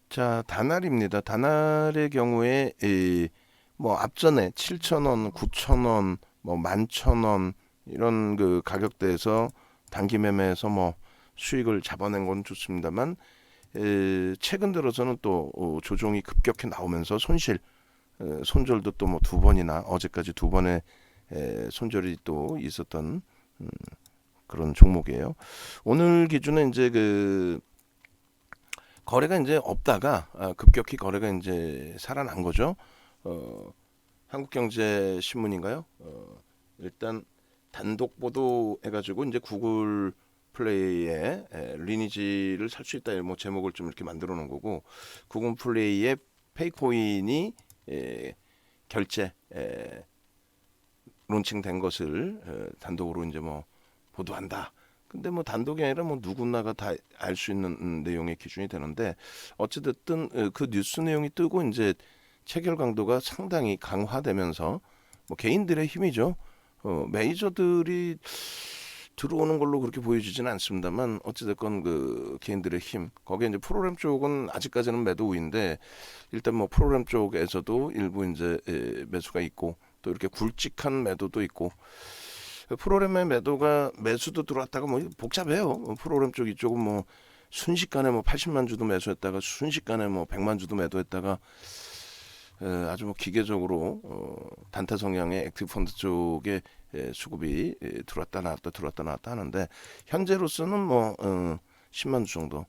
자, 단알입니다. 단알의 경우에 뭐 앞전에 7,000원, 9,000원, 뭐 11,000원 이런 그 가격대에서 단기 매매에서 뭐 수익을 잡아낸 건 좋습니다만 최근 들어서는 또 조정이 급격히 나오면서 손절도 또 뭐 두 번이나 어제까지 두 번의 손절이 또 있었던 그런 종목이에요. 오늘 기준에 이제 그 거래가 이제 없다가 급격히 거래가 이제 살아난 거죠. 한국경제신문인가요? 일단 단독 보도해가지고 이제 구글 플레이에 리니지를 살 수 있다 뭐 제목을 좀 이렇게 만들어 놓은 거고, 구글 플레이에 페이코인이 결제 론칭된 것을 단독으로 이제 뭐 보도한다. 근데 뭐 단독이 아니라 뭐 누구나가 다 알 수 있는 내용의 기준이 되는데, 어찌됐든 그 뉴스 내용이 뜨고 이제 체결 강도가 상당히 강화되면서 뭐 개인들의 힘이죠. 메이저들이 들어오는 걸로 그렇게 보여지지는 않습니다만 어찌됐건 그 개인들의 힘, 거기에 이제 프로그램 쪽은 아직까지는 매도 우인데, 일단 뭐 프로그램 쪽에서도 일부 이제 매수가 있고 또 이렇게 굵직한 매도도 있고, 프로그램의 매수도 들어왔다가 뭐 복잡해요. 프로그램 쪽 이쪽은 뭐 순식간에 뭐 80만 주도 매수했다가 순식간에 뭐 100만 주도 매도했다가 아주 뭐 기계적으로 단타 성향의 액티브 펀드 쪽에 수급이 들어왔다 나왔다 하는데, 현재로서는 뭐 10만 주 정도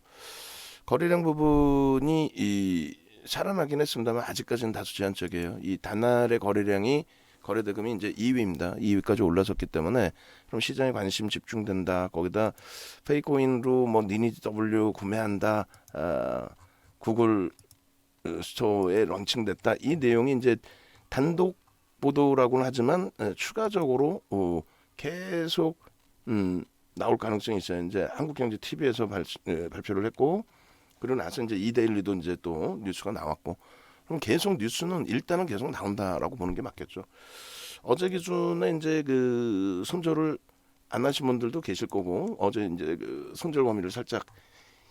거래량 부분이 살아나긴 했습니다만 아직까지는 다소 제한적이에요. 이 단날의 거래대금이 이제 2위입니다. 2위까지 올라섰기 때문에 그럼 시장에 관심 집중된다. 거기다 페이코인으로 뭐 니니지 W 구매한다. 구글 스토어에 런칭됐다. 이 내용이 이제 단독 보도라고는 하지만 추가적으로 계속 나올 가능성이 있어요. 이제 한국경제 TV에서 발표를 했고, 그리고 나서 이제 이데일리도 이제 또 뉴스가 나왔고, 그럼 계속 뉴스는 일단은 계속 나온다라고 보는 게 맞겠죠. 어제 기준에 이제 그 손절을 안 하신 분들도 계실 거고, 어제 이제 그 손절 범위를 살짝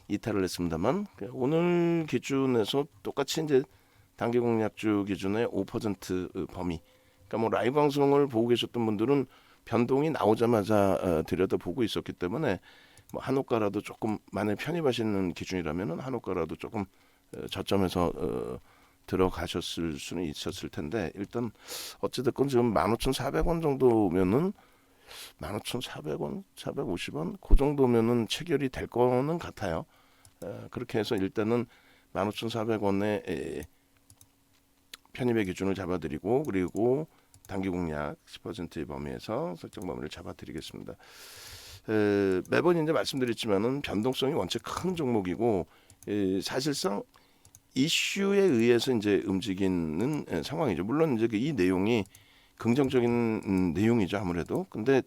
이탈을 했습니다만, 오늘 기준에서 똑같이 이제 단기 공략주 기준의 5% 범위. 그러니까 뭐 라이브 방송을 보고 계셨던 분들은 변동이 나오자마자 들여다보고 있었기 때문에 뭐 한호가라도 조금 만약 편입하시는 기준이라면은 한호가라도 조금 저점에서 들어가셨을 수는 있었을 텐데, 일단 어찌됐건 지금 15,400원 정도면은 15,400원, 450원 그 정도면은 체결이 될 거는 같아요. 그렇게 해서 일단은 15,400원의 편입의 기준을 잡아드리고, 그리고 단기 공략 10%의 범위에서 설정 범위를 잡아드리겠습니다. 매번 이제 말씀드렸지만은 변동성이 원체 큰 종목이고, 사실상 이슈에 의해서 이제 움직이는 상황이죠. 물론 이제 이 내용이 긍정적인 내용이죠, 아무래도. 근데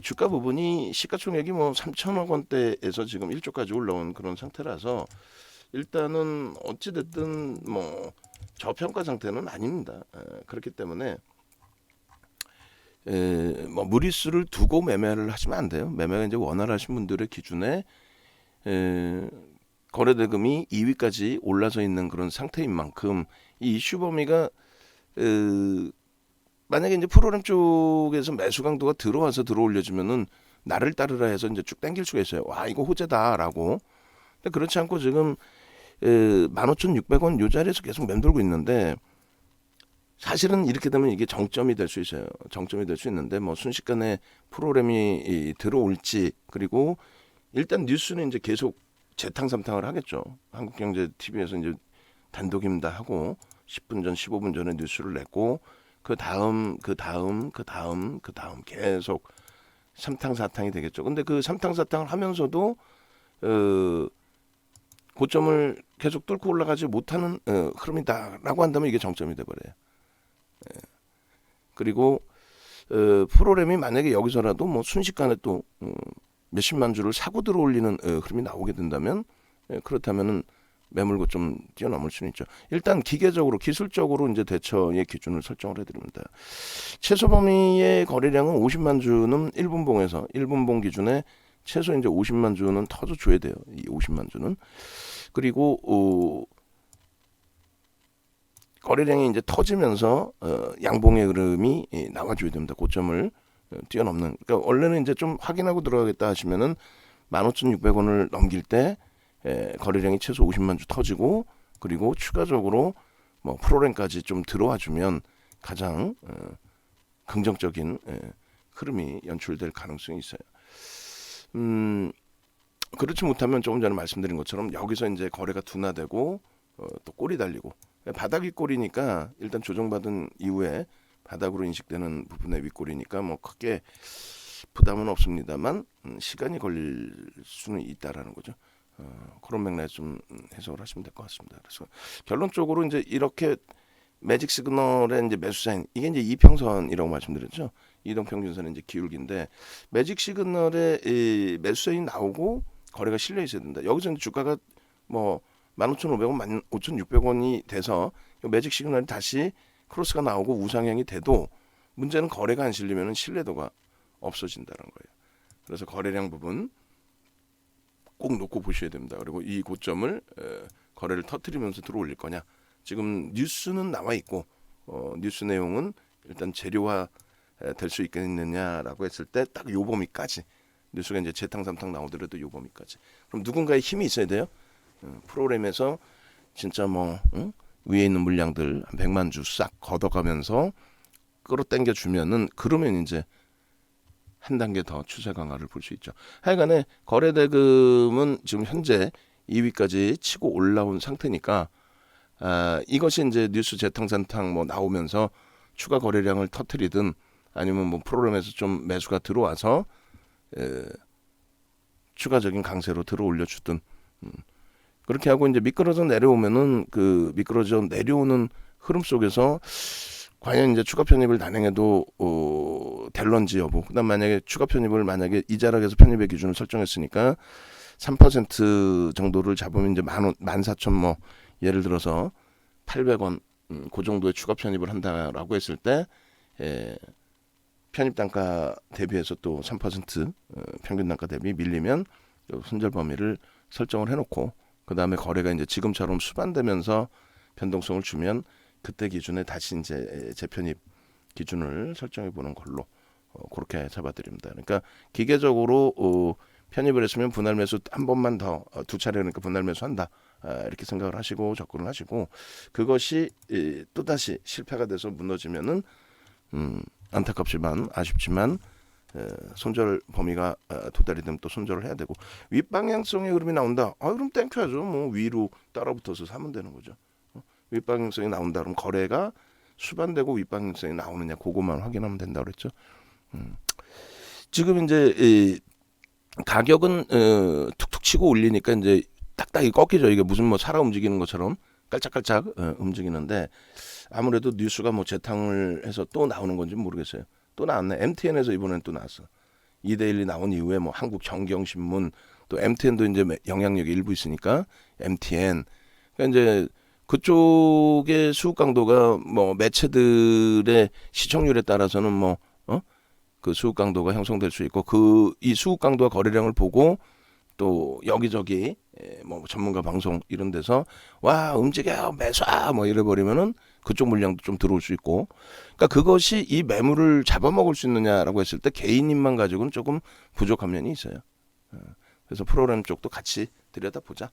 주가 부분이 시가총액이 뭐 3천억 원대에서 지금 1조까지 올라온 그런 상태라서 일단은 어찌됐든 뭐 저평가 상태는 아닙니다. 그렇기 때문에 뭐 무리수를 두고 매매를 하시면 안 돼요. 매매가 이제 원활하신 분들의 기준에 거래대금이 2위까지 올라서 있는 그런 상태인 만큼 이 이슈 범위가 만약에 이제 프로그램 쪽에서 매수 강도가 들어와서 들어올려주면은 나를 따르라 해서 이제 쭉 당길 수가 있어요. 와, 이거 호재다라고. 근데 그렇지 않고 지금 15,600원 요 자리에서 계속 맴돌고 있는데, 사실은 이렇게 되면 이게 정점이 될 수 있어요. 정점이 될 수 있는데 뭐 순식간에 프로그램이 들어올지, 그리고 일단 뉴스는 이제 계속 재탕삼탕을 하겠죠. 한국경제 TV에서 이제 단독입니다 하고 10분 전, 15분 전에 뉴스를 냈고, 그 다음 계속 삼탕사탕이 되겠죠. 근데 그 삼탕사탕을 하면서도 고점을 계속 뚫고 올라가지 못하는 흐름이다라고 한다면 이게 정점이 돼버려요. 그리고 프로그램이 만약에 여기서라도 뭐 순식간에 또 몇십만 주를 사고 들어올리는 흐름이 나오게 된다면, 그렇다면은 매물고 좀 뛰어넘을 수는 있죠. 일단 기계적으로 기술적으로 이제 대처의 기준을 설정을 해드립니다. 최소 범위의 거래량은 50만 주는 1분봉에서 1분봉 기준에 최소 이제 50만 주는 터져줘야 돼요. 이 50만 주는. 그리고 거래량이 이제 터지면서 양봉의 흐름이 나와줘야 됩니다. 고점을 뛰어넘는. 그러니까 원래는 이제 좀 확인하고 들어가겠다 하시면은 15,600원을 넘길 때 거래량이 최소 50만 주 터지고, 그리고 추가적으로 뭐 프로그램까지 좀 들어와주면 가장 긍정적인 흐름이 연출될 가능성이 있어요. 그렇지 못하면 조금 전에 말씀드린 것처럼 여기서 이제 거래가 둔화되고 또 꼬리 달리고, 바닥이 꼬리니까 일단 조정받은 이후에 바닥으로 인식되는 부분의 윗꼬리니까 뭐 크게 부담은 없습니다만 시간이 걸릴 수는 있다라는 거죠. 그런 맥락에 좀 해석을 하시면 될 것 같습니다. 그래서 결론적으로 이제 이렇게 매직 시그널의 이제 매수 사인, 이게 이제 이평선이라고 말씀드렸죠. 이동평균선의 이제 기울기인데, 매직 시그널에 이 매수 사인이 나오고 거래가 실려 있어야 된다. 여기서 이제 주가가 뭐 15,500원, 15,600원이 돼서 매직 시그널이 다시 크로스가 나오고 우상향이 돼도 문제는 거래가 안 실리면 신뢰도가 없어진다는 거예요. 그래서 거래량 부분 꼭 놓고 보셔야 됩니다. 그리고 이 고점을 거래를 터트리면서 들어올릴 거냐. 지금 뉴스는 나와 있고 뉴스 내용은 일단 재료화 될 수 있겠느냐라고 했을 때 딱 요 범위까지, 뉴스가 이제 재탕삼탕 나오더라도 요 범위까지. 그럼 누군가의 힘이 있어야 돼요. 프로그램에서 진짜 뭐 위에 있는 물량들 한 100만 주 싹 걷어가면서 끌어당겨 주면은, 그러면 이제 한 단계 더 추세 강화를 볼 수 있죠. 하여간에 거래 대금은 지금 현재 2위까지 치고 올라온 상태니까 이것이 이제 뉴스 재탕삼탕 뭐 나오면서 추가 거래량을 터트리든, 아니면 뭐 프로그램에서 좀 매수가 들어와서 추가적인 강세로 들어올려 주든, 그렇게 하고 이제 미끄러져 내려오면은 그 미끄러져 내려오는 흐름 속에서 과연 이제 추가 편입을 단행해도 될런지 여부. 그다음 만약에 추가 편입을 만약에 이자락에서 편입의 기준을 설정했으니까 3% 정도를 잡으면 이제 14,000 뭐 예를 들어서 800원 그 정도의 추가 편입을 한다라고 했을 때 편입 단가 대비해서 또 3% 평균 단가 대비 밀리면 손절 범위를 설정을 해놓고, 그 다음에 거래가 이제 지금처럼 수반되면서 변동성을 주면 그때 기준에 다시 이제 재편입 기준을 설정해 보는 걸로 그렇게 잡아드립니다. 그러니까 기계적으로 편입을 했으면 분할 매수 한 번만 더, 두 차례 그러니까 분할 매수한다, 이렇게 생각을 하시고 접근을 하시고, 그것이 또 다시 실패가 돼서 무너지면은 안타깝지만 아쉽지만 손절 범위가 도달이 되면 또 손절을 해야 되고, 윗방향성의 흐름이 나온다. 그럼 땡겨야죠. 뭐 위로 따라붙어서 사면 되는 거죠. 윗방향성이 나온다 그러면 거래가 수반되고 윗방향성이 나오느냐, 그것만 확인하면 된다 그랬죠. 지금 이제 가격은 툭툭 치고 올리니까 이제 딱딱이 꺾이죠. 이게 무슨 뭐 살아 움직이는 것처럼 깔짝깔짝 움직이는데, 아무래도 뉴스가 뭐 재탕을 해서 또 나오는 건지 모르겠어요. 또 나왔네. MTN에서 이번엔 또 나왔어. 이데일리 나온 이후에 뭐 한국 정경신문, 또 MTN도 이제 영향력이 일부 있으니까 MTN. 그러니까 이제 그쪽의 수급 강도가 뭐 매체들의 시청률에 따라서는 뭐 그 수급 강도가 형성될 수 있고, 그 이 수급 강도와 거래량을 보고 또 여기저기 뭐 전문가 방송 이런 데서 와 움직여 매수아 뭐 이래 버리면은 그쪽 물량도 좀 들어올 수 있고, 그러니까 그것이 이 매물을 잡아먹을 수 있느냐라고 했을 때 개인 힘만 가지고는 조금 부족한 면이 있어요. 그래서 프로그램 쪽도 같이 들여다보자.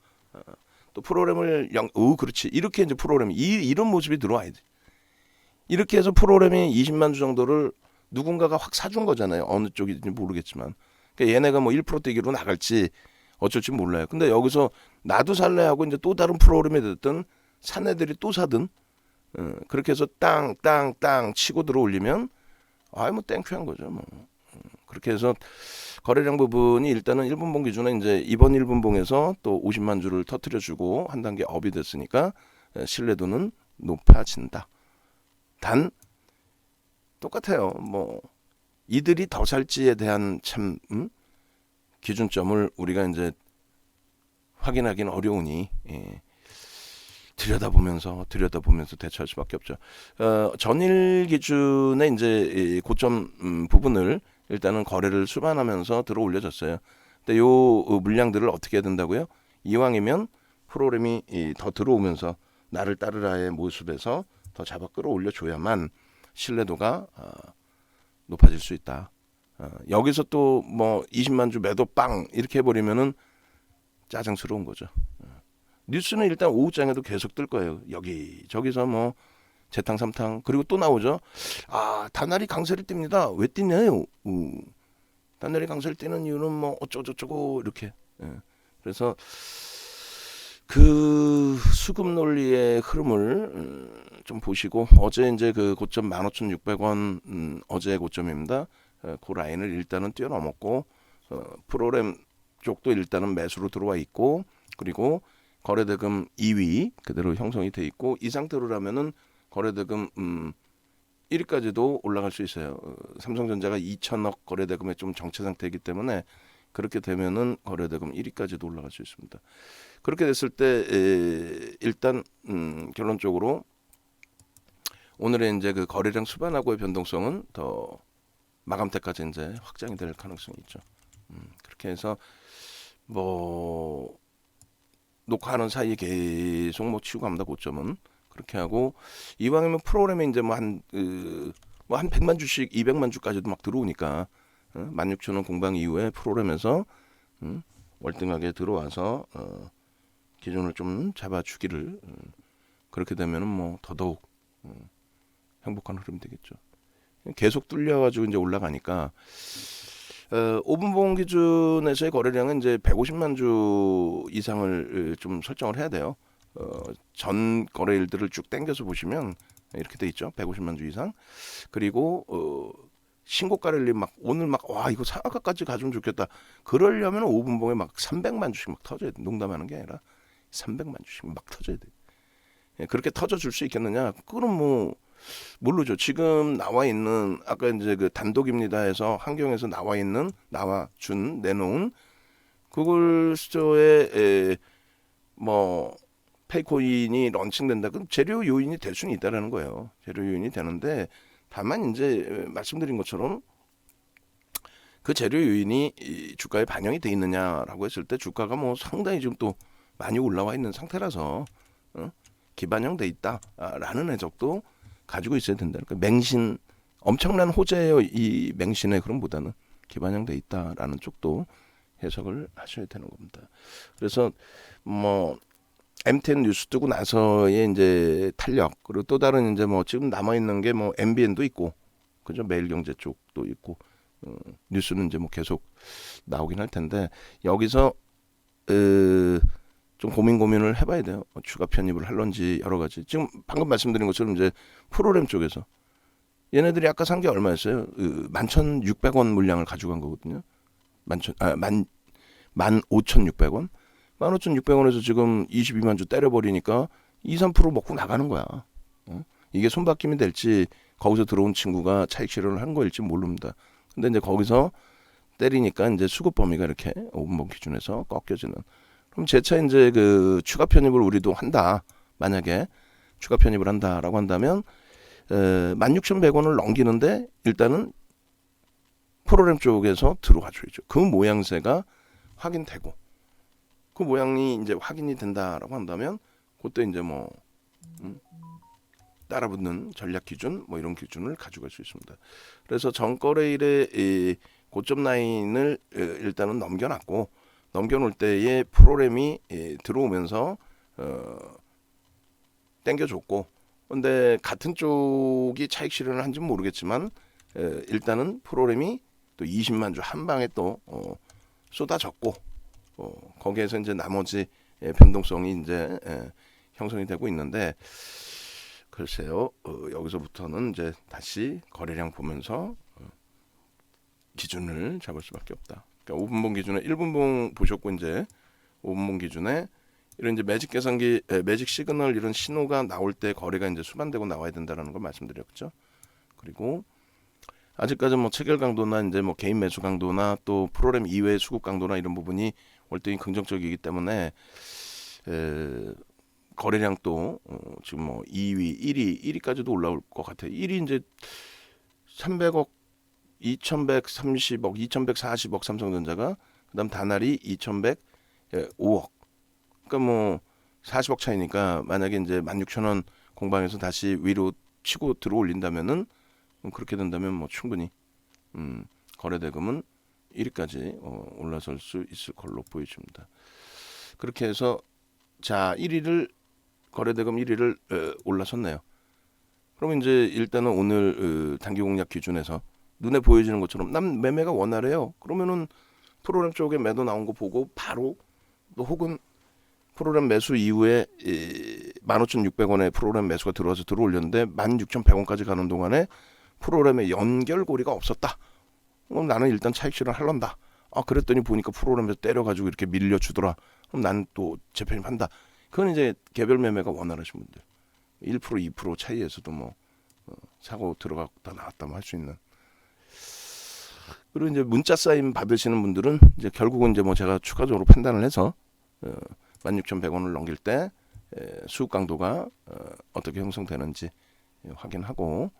또 프로그램을 그렇지, 이렇게 이제 프로그램이 이런 모습이 들어와야지. 이렇게 해서 프로그램이 20만 주 정도를 누군가가 확 사준 거잖아요. 어느 쪽인지 모르겠지만, 그러니까 얘네가 뭐 1% 뛰기로 나갈지 어쩔지 몰라요. 근데 여기서 나도 살래 하고 이제 또 다른 프로그램이 됐든 산 애들이 또 사든 그렇게 해서 땅 치고 들어올리면 뭐 땡큐한 거죠. 뭐 그렇게 해서 거래량 부분이 일단은 1분봉 기준에 이제 이번 1분봉에서 또 50만 주를 터뜨려주고 한 단계 업이 됐으니까 신뢰도는 높아진다. 단 똑같아요. 뭐 이들이 더 살지에 대한 참 기준점을 우리가 이제 확인하기는 어려우니 들여다보면서 대처할 수밖에 없죠. 전일 기준에 이제 고점 부분을 일단은 거래를 수반하면서 들어 올려졌어요. 근데 요 물량들을 어떻게 해야 된다고요? 이왕이면 프로그램이 더 들어오면서 나를 따르라의 모습에서 더 잡아 끌어올려 줘야만 신뢰도가 높아질 수 있다. 여기서 또 뭐 20만 주 매도 빵 이렇게 해버리면은 짜증스러운 거죠. 뉴스는 일단 오후장에도 계속 뜰 거예요. 여기 저기서 뭐 재탕 삼탕 그리고 또 나오죠. 다날이 강세를 띱니다. 왜 띄냐요? 다날이 강세를 띄는 이유는 뭐 어쩌고저쩌고 이렇게. 그래서 그 수급 논리의 흐름을 좀 보시고 어제 이제 그 고점 15,600원 어제 고점입니다. 그 라인을 일단은 뛰어넘었고 프로그램 쪽도 일단은 매수로 들어와 있고 그리고 거래대금 2위 그대로 형성이 돼 있고 이 상태로라면은 거래대금 1위까지도 올라갈 수 있어요. 삼성전자가 2천억 거래대금의 좀 정체 상태이기 때문에 그렇게 되면은 거래대금 1위까지도 올라갈 수 있습니다. 그렇게 됐을 때 일단 결론적으로 오늘의 이제 그 거래량 수반하고의 변동성은 더 마감 때까지 이제 확장이 될 가능성이 있죠. 그렇게 해서 뭐 녹화하는 사이에 계속 뭐 치고 갑니다. 고점은 그렇게 하고 이왕이면 프로그램에 이제 뭐 한 100만 주씩 200만 주까지도 막 들어오니까 16,000원 공방 이후에 프로그램에서 월등하게 들어와서 기준을 좀 잡아주기를 그렇게 되면은 뭐 더더욱 행복한 흐름이 되겠죠. 계속 뚫려가지고 이제 올라가니까 5분봉 기준에서의 거래량은 이제 150만 주 이상을 좀 설정을 해야 돼요. 전 거래일들을 쭉 당겨서 보시면 이렇게 돼 있죠. 150만 주 이상. 그리고 신고가를 막 오늘 막 와 이거 상한가까지 가주면 좋겠다. 그러려면 5분봉에 막 300만 주씩 막 터져야 돼. 농담하는 게 아니라 300만 주씩 막 터져야 돼. 그렇게 터져줄 수 있겠느냐? 그건 뭐 모르죠. 지금 나와 있는 아까 이제 그 단독입니다 해서 환경에서 내놓은 구글 스토어에 뭐 페이코인이 런칭된다. 그럼 재료 요인이 될 수는 있다라는 거예요. 재료 요인이 되는데 다만 이제 말씀드린 것처럼 그 재료 요인이 주가에 반영이 돼 있느냐라고 했을 때 주가가 뭐 상당히 지금 또 많이 올라와 있는 상태라서 기반영돼 있다라는 해석도 가지고 있어야 된다. 그러니까 맹신 엄청난 호재예요. 이 맹신의 그런보다는 기반영돼 있다라는 쪽도 해석을 하셔야 되는 겁니다. 그래서 뭐 MTN 뉴스 뜨고 나서의 이제 탄력 그리고 또 다른 이제 뭐 지금 남아 있는 게 뭐 MBN도 있고 그죠 매일경제 쪽도 있고 뉴스는 이제 뭐 계속 나오긴 할 텐데 여기서 좀 고민을 해봐야 돼요. 추가 편입을 할런지 여러 가지. 지금 방금 말씀드린 것처럼 이제 프로그램 쪽에서 얘네들이 아까 산 게 얼마였어요? 11,600원 물량을 가져간 거거든요. 15,600원. 15,600원에서 지금 22만 주 때려버리니까 2, 3% 먹고 나가는 거야. 이게 손바뀜이 될지 거기서 들어온 친구가 차익 실현을 한 거일지 모릅니다. 근데 이제 거기서 때리니까 이제 수급 범위가 이렇게 5분봉 기준에서 꺾여지는. 그럼 재차 이제 그 추가 편입을 우리도 한다. 만약에 추가 편입을 한다라고 한다면 16,100원을 넘기는데 일단은 프로그램 쪽에서 들어와줘야죠. 그 모양새가 확인되고 그 모양이 이제 확인이 된다라고 한다면 그때 이제 뭐 따라붙는 전략 기준 뭐 이런 기준을 가져갈 수 있습니다. 그래서 전거래일의 고점 라인을 일단은 넘겨놨고 넘겨놓을 때에 프로그램이 들어오면서 땡겨줬고 근데 같은 쪽이 차익 실현을 한지는 모르겠지만 일단은 프로그램이 또 20만 주 한 방에 또 쏟아졌고 거기에서 이제 나머지 변동성이 이제 형성이 되고 있는데 글쎄요 여기서부터는 이제 다시 거래량 보면서 기준을 잡을 수밖에 없다. 그러니까 5분봉 기준에 1분봉 보셨고 이제 5분봉 기준에 이런 이제 매직 계산기, 매직 시그널 이런 신호가 나올 때 거래가 이제 수반되고 나와야 된다라는 걸 말씀드렸죠. 그리고 아직까지 뭐 체결 강도나 이제 뭐 개인 매수 강도나 또 프로그램 이외의 수급 강도나 이런 부분이 월등히 긍정적이기 때문에 거래량도 지금 뭐 2위, 1위까지도 올라올 것 같아요. 1위 이제 300억, 2,130억, 2,140억 삼성전자가 그다음 다날이 2,105억. 그러니까 뭐 40억 차이니까 만약에 이제 16,000원 공방에서 다시 위로 치고 들어 올린다면은 그렇게 된다면 뭐 충분히 거래대금은 1위까지 올라설 수 있을 걸로 보여집니다. 그렇게 해서 자 1위를 거래대금 1위를 올라섰네요. 그러면 이제 일단은 오늘 단기 공략 기준에서 눈에 보여지는 것처럼 남 매매가 원활해요. 그러면은 프로그램 쪽에 매도 나온 거 보고 바로 또 혹은 프로그램 매수 이후에 15,600원에 프로그램 매수가 들어와서 들어올렸는데 16,100원까지 가는 동안에 프로그램에 연결고리가 없었다. 그럼 나는 일단 차익 실현 할란다. 그랬더니 보니까 프로그램에서 때려가지고 이렇게 밀려주더라. 그럼 나는 또 재편입 한다. 그건 이제 개별 매매가 원활하신 분들. 1% 2% 차이에서도 뭐 사고 들어갔다 나왔다 할 수 있는. 그리고 이제 문자 사인 받으시는 분들은 이제 결국은 이제 뭐 제가 추가적으로 판단을 해서 16,100원을 넘길 때 수급 강도가 어떻게 형성되는지 확인하고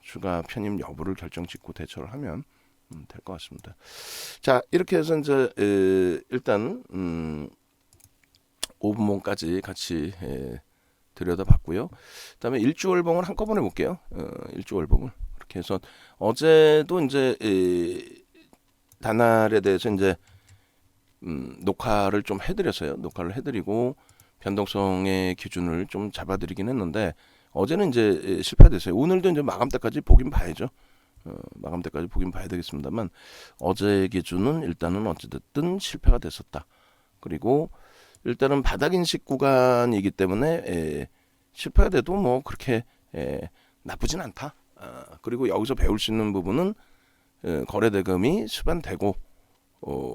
추가 편입 여부를 결정짓고 대처를 하면 될 것 같습니다. 자 이렇게 해서 이제 일단 5분봉까지 같이 들여다봤고요. 그다음에 일주월봉을 한꺼번에 볼게요. 일주월봉을 그렇게 해서 어제도 이제 다날에 대해서 이제 녹화를 좀 해드렸어요. 녹화를 해드리고 변동성의 기준을 좀 잡아드리긴 했는데 어제는 이제 실패됐어요. 오늘도 이제 마감 때까지 보긴 봐야죠. 마감 때까지 보긴 봐야 되겠습니다만 어제 기준은 일단은 어찌됐든 실패가 됐었다. 그리고 일단은 바닥 인식 구간이기 때문에 실패가 돼도 뭐 그렇게 나쁘진 않다. 그리고 여기서 배울 수 있는 부분은 거래대금이 수반되고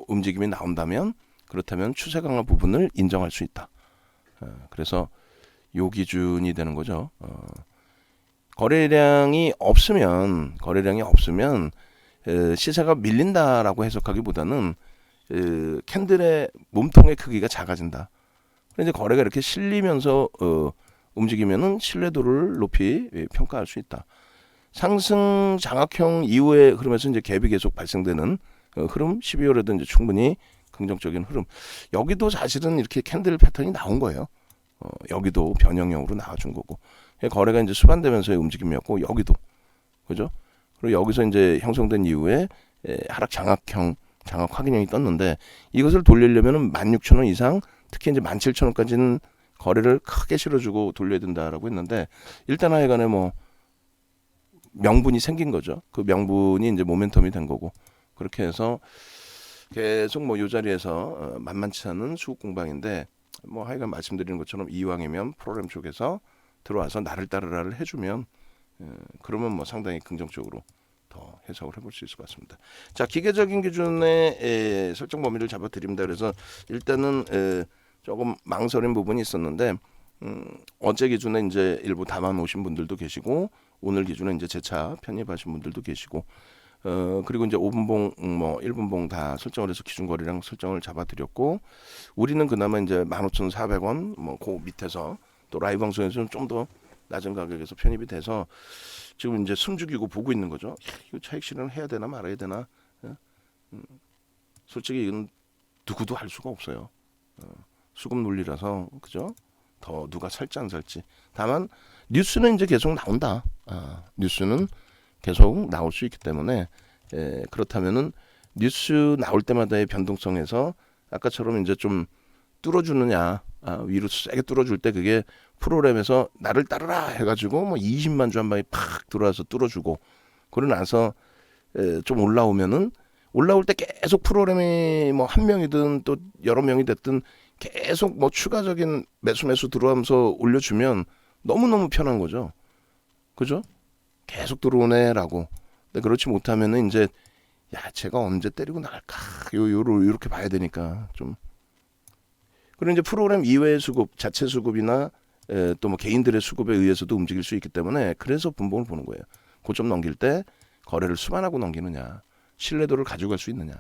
움직임이 나온다면 그렇다면 추세 강화 부분을 인정할 수 있다. 그래서 요 기준이 되는 거죠. 거래량이 없으면 시세가 밀린다라고 해석하기보다는 캔들의 몸통의 크기가 작아진다. 그런데 거래가 이렇게 실리면서 움직이면은 신뢰도를 높이 평가할 수 있다. 상승 장악형 이후에 흐름에서 이제 갭이 계속 발생되는 흐름 12월에도 이제 충분히 긍정적인 흐름. 여기도 사실은 이렇게 캔들 패턴이 나온 거예요. 여기도 변형형으로 나와준 거고 거래가 이제 수반되면서의 움직임이었고 여기도 그죠? 그리고 여기서 이제 형성된 이후에 하락 장악형 장악 확인형이 떴는데 이것을 돌리려면은 16,000원 이상 특히 이제 17,000원까지는 거래를 크게 실어주고 돌려야 된다라고 했는데 일단 하여간에 뭐 명분이 생긴 거죠. 그 명분이 이제 모멘텀이 된 거고 그렇게 해서 계속 뭐 이 자리에서 만만치 않은 수급 공방인데 뭐 하여간 말씀드리는 것처럼 이왕이면 프로그램 쪽에서 들어와서 나를 따르라를 해주면 그러면 뭐 상당히 긍정적으로 더 해석을 해볼 수 있을 것 같습니다. 자 기계적인 기준의 설정 범위를 잡아드립니다. 그래서 일단은 조금 망설인 부분이 있었는데 어제 기준에 이제 일부 담아 놓으신 분들도 계시고 오늘 기준에 이제 재차 편입하신 분들도 계시고 그리고 이제 5분봉 뭐 1분봉 다 설정을 해서 기준거리랑 설정을 잡아드렸고 우리는 그나마 이제 15,400원 뭐 그 밑에서 또 라이브 방송에서는 좀 더 낮은 가격에서 편입이 돼서 지금 이제 숨죽이고 보고 있는 거죠. 이거 차익 실현을 해야 되나 말아야 되나. 솔직히 이건 누구도 할 수가 없어요. 수급 논리라서 그죠? 더 누가 살지 안 살지. 다만 뉴스는 이제 계속 나온다. 뉴스는 계속 나올 수 있기 때문에 그렇다면은 뉴스 나올 때마다의 변동성에서 아까처럼 이제 좀 뚫어주느냐 위로 세게 뚫어줄 때 그게 프로그램에서 나를 따르라 해가지고 뭐 20만 주 한 방에 팍 들어와서 뚫어주고 그러고 나서 좀 올라오면은 올라올 때 계속 프로그램이 뭐 한 명이든 또 여러 명이 됐든 계속 뭐 추가적인 매수 들어오면서 올려주면 너무너무 편한 거죠. 그죠? 계속 들어오네라고. 근데 그렇지 못하면은 이제 야 제가 언제 때리고 나갈까 요렇게 봐야 되니까 좀. 그리고 이제 프로그램 이외의 수급, 자체 수급이나 또 뭐 개인들의 수급에 의해서도 움직일 수 있기 때문에 그래서 분봉을 보는 거예요. 고점 넘길 때 거래를 수반하고 넘기느냐, 신뢰도를 가져갈 수 있느냐.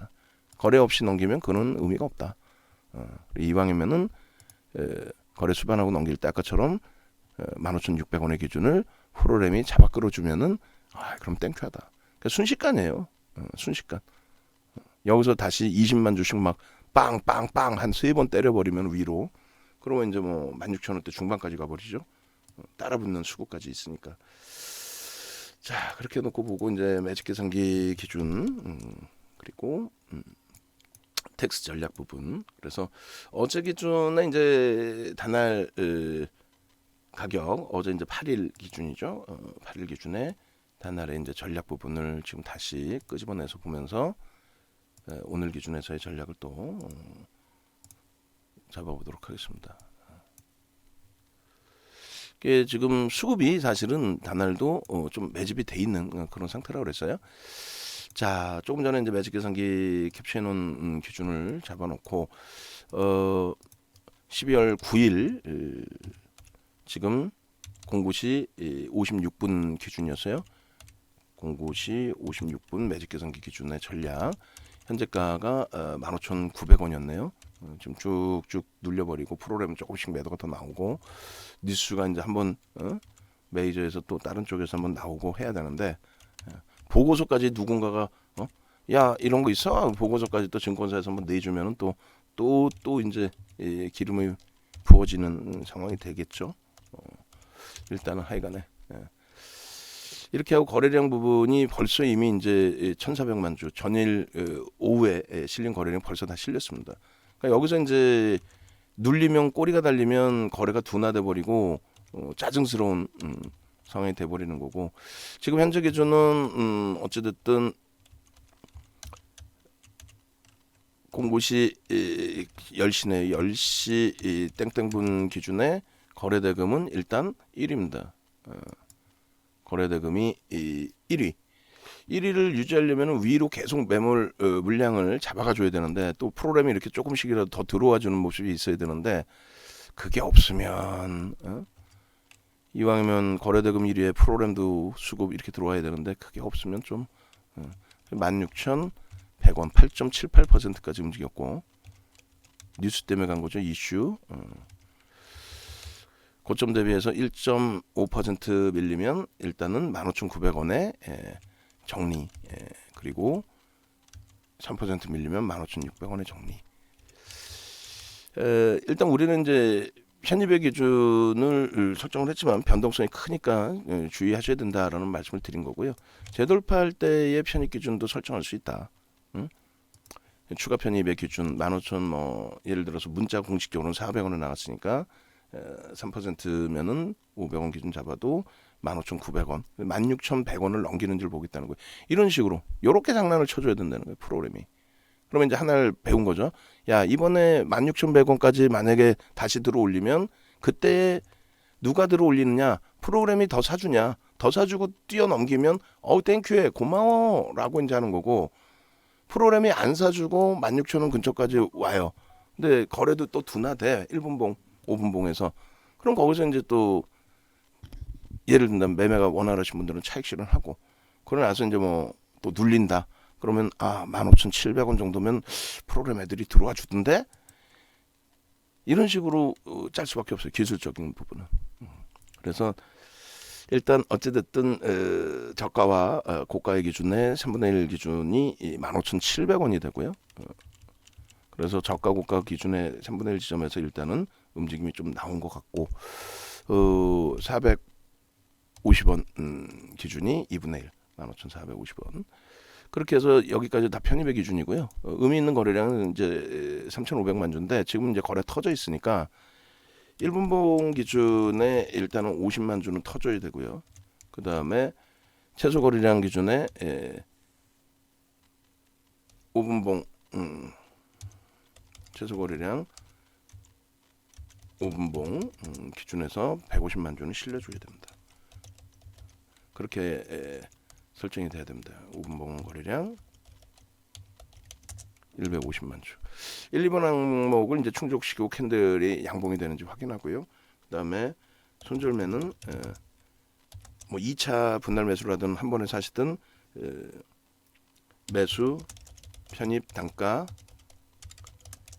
거래 없이 넘기면 그는 의미가 없다. 이왕이면은 거래 수반하고 넘길 때 아까처럼 15,600원의 기준을 프로그램이 잡아 끌어주면은 그럼 땡큐하다. 그러니까 순식간이에요. 순식간. 여기서 다시 20만 주씩 막 빵빵빵 한 3번 때려버리면 위로, 그러면 이제 뭐 16,000원대 중반까지 가버리죠. 따라붙는 수급까지 있으니까. 자, 그렇게 놓고 보고 이제 매직 계산기 기준, 그리고 텍스 전략 부분. 그래서 어제 기준에 이제 단알 가격, 어제 이제 8일 기준이죠. 8일 기준에 단알의 이제 전략 부분을 지금 다시 끄집어내서 보면서 오늘 기준에서의 전략을 또 잡아보도록 하겠습니다. 이게 지금 수급이 사실은 단알도 좀 매집이 돼 있는 그런 상태라고 그랬어요. 자, 조금 전에 이제 매직 계산기 캡처해 놓은 기준을 잡아놓고 12월 9일 지금 09시 56분 기준이었어요. 09시 56분 매직 계산기 기준의 전략 현재가가 15,900원이었네요. 지금 쭉쭉 눌려버리고 프로그램 조금씩 매도가 더 나오고 뉴스가 이제 한번 메이저에서 또 다른 쪽에서 한번 나오고 해야 되는데, 보고서까지 누군가가 야 이런 거 있어? 보고서까지 또 증권사에서 한번 내주면은 또 이제 기름이 부어지는 상황이 되겠죠. 일단은 하여간에 이렇게 하고 거래량 부분이 벌써 이미 이제 1,400만 주 전일 오후에 실린 거래량 벌써 다 실렸습니다. 그러니까 여기서 이제 눌리면 꼬리가 달리면 거래가 둔화돼 버리고 짜증스러운 상황이 돼 버리는 거고, 지금 현재 기준은 어찌됐든 09시 10시네 10시 땡땡분 기준에 거래대금은 일단 1위입니다. 거래대금이 1위를 유지하려면 위로 계속 매물 물량을 잡아가줘야 되는데, 또 프로그램이 이렇게 조금씩이라도 더 들어와주는 모습이 있어야 되는데, 그게 없으면 이왕이면 거래대금 1위에 프로그램도 수급 이렇게 들어와야 되는데, 그게 없으면 좀 16,100원 8.78%까지 움직였고, 뉴스 때문에 간 거죠. 이슈 고점 대비해서 1.5% 밀리면 일단은 15,900원에 정리, 그리고 3% 밀리면 15,600원에 정리. 일단 우리는 이제 편입의 기준을 설정을 했지만 변동성이 크니까 주의하셔야 된다라는 말씀을 드린 거고요. 재돌파할 때의 편입 기준도 설정할 수 있다. 추가 편입의 기준 15,000 뭐 예를 들어서 문자 공식적으로는 400원을 나갔으니까 3%면은 500원 기준 잡아도 15,900원, 16,100원을 넘기는 줄 보겠다는 거예요. 이런 식으로 요렇게 장난을 쳐줘야 된다는 거예요, 프로그램이. 그러면 이제 하나를 배운 거죠. 야, 이번에 16,100원까지 만약에 다시 들어올리면 그때 누가 들어올리느냐? 프로그램이 더 사주냐? 더 사주고 뛰어넘기면 땡큐해 고마워라고 이제 하는 거고, 프로그램이 안 사주고 16,000원 근처까지 와요. 근데 거래도 또 둔화돼. 1분봉, 5분봉에서. 그럼 거기서 이제 또 예를 든다면 매매가 원활하신 분들은 차익 실현하고, 그러고 나서 이제 뭐 또 눌린다. 그러면 15,700원 정도면 프로그램 애들이 들어와 주던데? 이런 식으로 짤 수밖에 없어요. 기술적인 부분은. 그래서 일단 어찌됐든 저가와 고가의 기준에 3분의 1 기준이 15,700원이 되고요. 그래서 저가 고가 기준의 3분의 1 지점에서 일단은 움직임이 좀 나온 것 같고, 450원 기준이 2분의 1 15,450원. 그렇게 해서 여기까지 다 편입의 기준이고요. 의미 있는 거래량은 이제 3,500만 주인데, 지금 이제 거래 터져 있으니까 1분봉 기준에 일단은 50만 주는 터져야 되고요. 그 다음에 최소 거래량 기준에 5분봉 최소 거래량 5분봉 기준에서 150만 주는 실려줘야 됩니다. 그렇게 설정이 돼야 됩니다. 5분봉 거래량 150만 주. 1, 2번 항목을 이제 충족시키고 캔들이 양봉이 되는지 확인하고요. 그다음에 손절매는 뭐 2차 분할 매수를 하든 한 번에 사시든 매수 편입 단가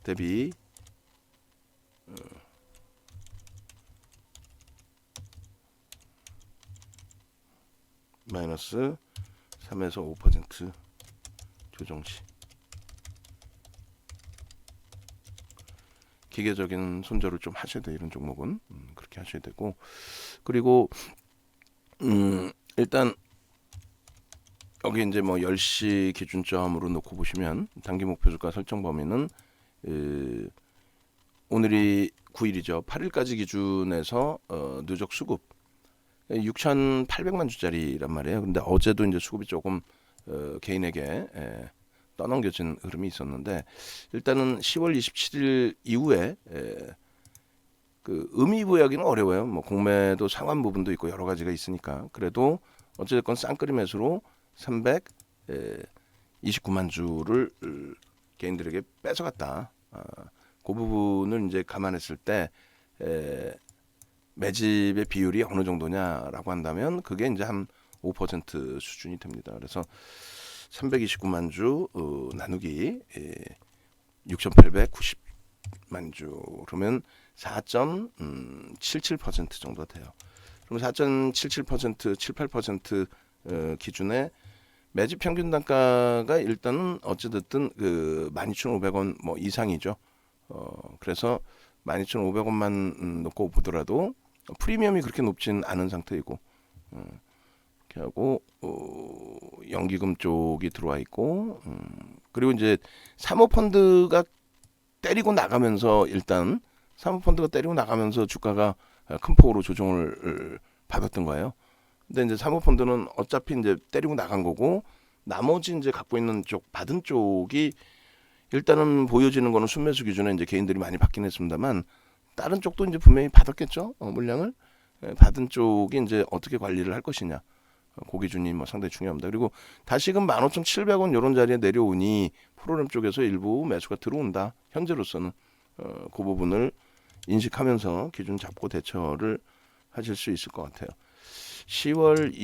대비 마이너스 3에서 5% 조정시. 기계적인 손절을 좀 하셔야 돼요. 이런 종목은 그렇게 하셔야 되고, 그리고 일단 여기 이제 뭐 10시 기준점으로 놓고 보시면 단기 목표 주가 설정 범위는 오늘이 9일이죠. 8일까지 기준에서 누적 수급 6,800만 주짜리란 말이에요. 근데 어제도 이제 수급이 조금 개인에게 떠넘겨진 흐름이 있었는데, 일단은 10월 27일 이후에 그 의미부여하기는 어려워요. 뭐 공매도 상환 부분도 있고 여러 가지가 있으니까. 그래도 어쨌든 쌍끌이 매수로 329만 주를 개인들에게 뺏어갔다. 그 부분을 이제 감안했을 때 매집의 비율이 어느 정도냐라고 한다면 그게 이제 한 5% 수준이 됩니다. 그래서 329만 주 나누기 6,890만 주 그러면 4.77% 정도 돼요. 그럼 4.77% 78% 기준에 매집 평균 단가가 일단은 어찌됐든 그 12,500원 뭐 이상이죠. 그래서 12,500원만 놓고 보더라도 프리미엄이 그렇게 높진 않은 상태이고, 이렇게 하고 연기금 쪽이 들어와 있고, 그리고 이제 사모펀드가 때리고 나가면서 일단 사모펀드가 때리고 나가면서 주가가 큰 폭으로 조정을 받았던 거예요. 근데 이제 사모펀드는 어차피 이제 때리고 나간 거고, 나머지 이제 갖고 있는 쪽 받은 쪽이 일단은 보여지는 거는 순매수 기준에 이제 개인들이 많이 받긴 했습니다만, 다른 쪽도 이제 분명히 받았겠죠. 물량을 받은 쪽이 이제 어떻게 관리를 할 것이냐, 그 기준이 뭐 상당히 중요합니다. 그리고 다시금 15,700원 이런 자리에 내려오니 프로그램 쪽에서 일부 매수가 들어온다. 현재로서는 그 부분을 인식하면서 기준 잡고 대처를 하실 수 있을 것 같아요. 10월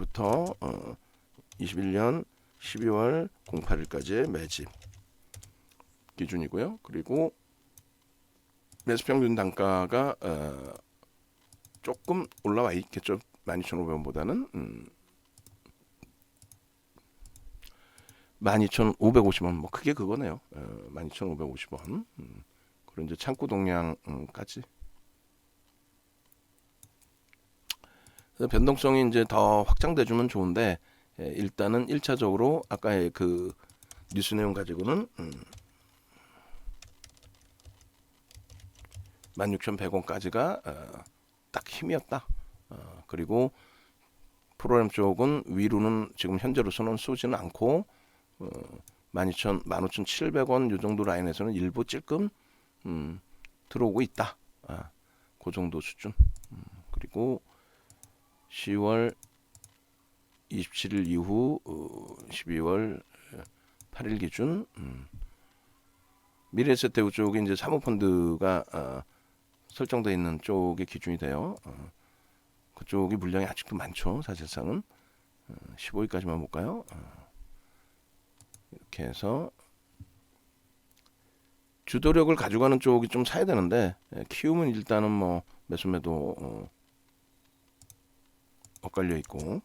27일부터 21년 12월 08일까지의 매집 기준이고요. 그리고 매수 평균 단가가 조금 올라와 있겠죠. 12,500원보다는 12,550원 뭐 크게 그거네요. 12,550원. 그리고 이제 창구 동향까지. 변동성이 이제 더 확장돼주면 좋은데, 일단은 1차적으로 아까의 그 뉴스 내용 가지고는 16,100원까지가 딱 힘이었다. 그리고 프로그램 쪽은 위로는 지금 현재로서는 쏘지는 않고 15,700원 요 정도 라인에서는 일부 찔끔 들어오고 있다. 그 정도 수준. 그리고 10월 27일 이후 12월 8일 기준 미래에셋대우 쪽이 이제 사모펀드가 설정되어 있는 쪽의 기준이 돼요. 그쪽이 물량이 아직도 많죠. 사실상은 15일까지만 볼까요? 이렇게 해서 주도력을 가져가는 쪽이 좀 사야 되는데, 키움은 일단은 뭐 매수매도 엇갈려 있고,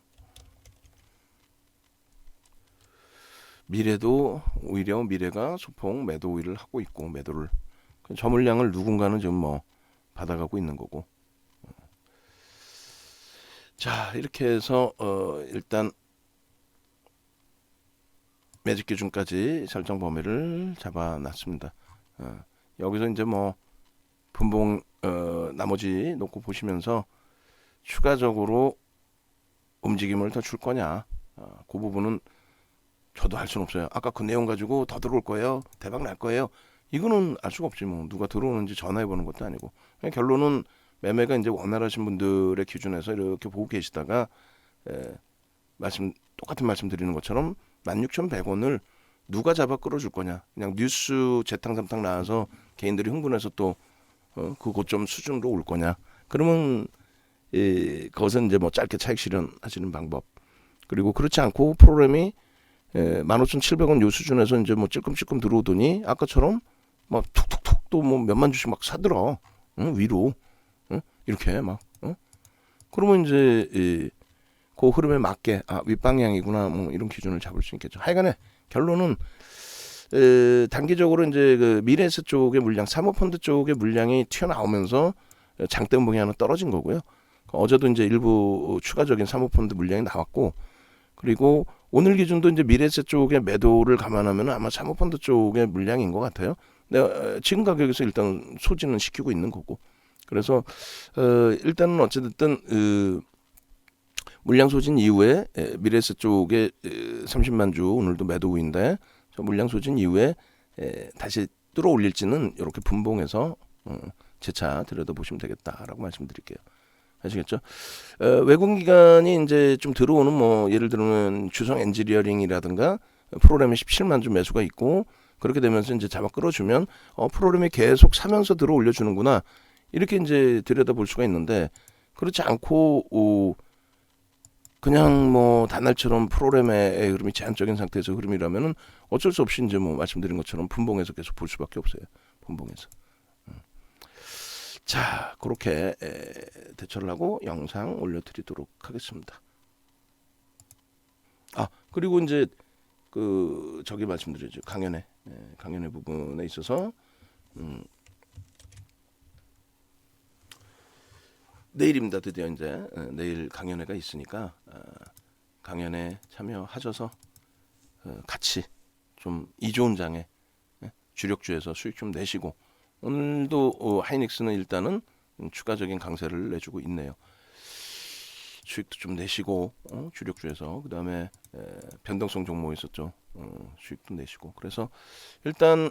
미래도 오히려 미래가 소폭 매도 우위를 하고 있고, 매도를 저 물량을 누군가는 지금 뭐 받아가고 있는 거고. 자, 이렇게 해서 일단 매집 기준까지 설정 범위를 잡아놨습니다. 여기서 이제 뭐 분봉 나머지 놓고 보시면서 추가적으로 움직임을 더 줄 거냐, 그 부분은 저도 알 수는 없어요. 아까 그 내용 가지고 더 들어올 거예요, 대박 날 거예요, 이거는 알 수가 없지. 뭐 누가 들어오는지 전화해 보는 것도 아니고. 그냥 결론은 매매가 이제 원활하신 분들의 기준에서 이렇게 보고 계시다가 똑같은 말씀 드리는 것처럼 16,100원을 누가 잡아 끌어줄 거냐. 그냥 뉴스 재탕삼탕 나와서 개인들이 흥분해서 또 그 고점 수준으로 올 거냐. 그러면 그것은 이제 뭐 짧게 차익 실현하시는 방법. 그리고 그렇지 않고 프로그램이 15,700원 요 수준에서 이제 뭐 찔끔찔끔 들어오더니 아까처럼 막 툭툭툭 또 뭐 몇만 주씩 막 사들어. 위로. 이렇게 막. 그러면 이제 그 흐름에 맞게 윗방향이구나 뭐 이런 기준을 잡을 수 있겠죠. 하여간에 결론은 단기적으로 이제 그 미래에셋 쪽의 물량, 사모펀드 쪽의 물량이 튀어나오면서 장대음봉이 하나 떨어진 거고요. 어제도 이제 일부 추가적인 사모펀드 물량이 나왔고, 그리고 오늘 기준도 이제 미래에셋 쪽의 매도를 감안하면 아마 사모펀드 쪽의 물량인 것 같아요. 근데 지금 가격에서 일단 소진은 시키고 있는 거고, 그래서 일단은 어찌됐든 물량 소진 이후에 미래에셋 쪽에 30만 주 오늘도 매도 우인데, 저 물량 소진 이후에 다시 뚫어올릴지는 이렇게 분봉해서 재차 들여다보시면 되겠다라고 말씀드릴게요. 아시겠죠? 외국 기관이 이제 좀 들어오는 뭐 예를 들면 주성 엔지니어링이라든가 프로그램에 17만 주 매수가 있고, 그렇게 되면서 이제 잡아 끌어주면 프로그램이 계속 사면서 들어 올려주는구나, 이렇게 이제 들여다볼 수가 있는데, 그렇지 않고 그냥 뭐 단날처럼 프로그램의 흐름이 제한적인 상태에서 흐름이라면은 어쩔 수 없이 이제 뭐 말씀드린 것처럼 분봉해서 계속 볼 수밖에 없어요. 분봉해서. 자, 그렇게 대처를 하고 영상 올려드리도록 하겠습니다. 그리고 이제 그 저기 말씀드리죠. 강연회 부분에 있어서 내일입니다. 드디어 이제 내일 강연회가 있으니까 강연회 참여하셔서 같이 좀 이 좋은 장에 주력주에서 수익 좀 내시고, 오늘도 하이닉스는 일단은 추가적인 강세를 내주고 있네요. 수익도 좀 내시고 주력주에서, 그 다음에 변동성 종목 있었죠. 수익도 내시고. 그래서 일단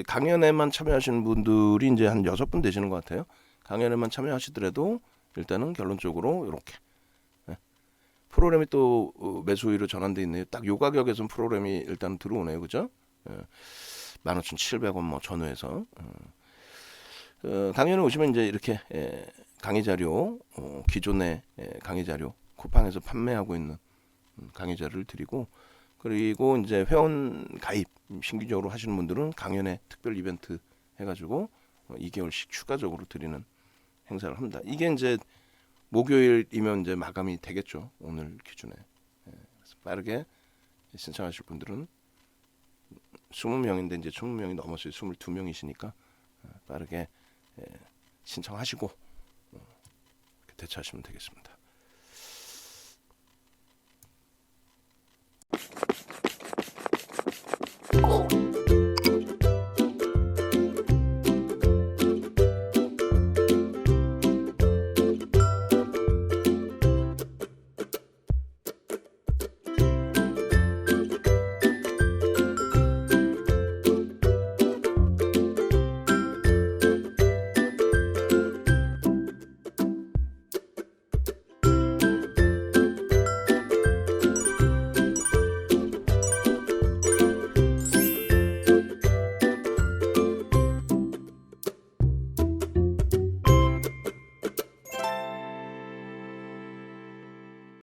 강연회만 참여하시는 분들이 이제 한 6분 되시는 것 같아요. 강연회만 참여하시더라도 일단은 결론적으로 이렇게 프로그램이 또 매수위로 전환돼 있네요. 딱 요 가격에선 프로그램이 일단 들어오네요, 그죠? 15,700원 뭐 전후에서 강연에 오시면 이제 이렇게 강의 자료, 기존의 강의 자료 쿠팡에서 판매하고 있는 강의 자료를 드리고, 그리고 이제 회원 가입 신규적으로 하시는 분들은 강연회 특별 이벤트 해가지고 2개월씩 추가적으로 드리는 행사를 합니다. 이게 이제 목요일이면 이제 마감이 되겠죠. 오늘 기준에. 그래서 빠르게 신청하실 분들은 20명인데 이제 20명이 넘었어요. 22명이시니까 빠르게 신청하시고 대처하시면 되겠습니다.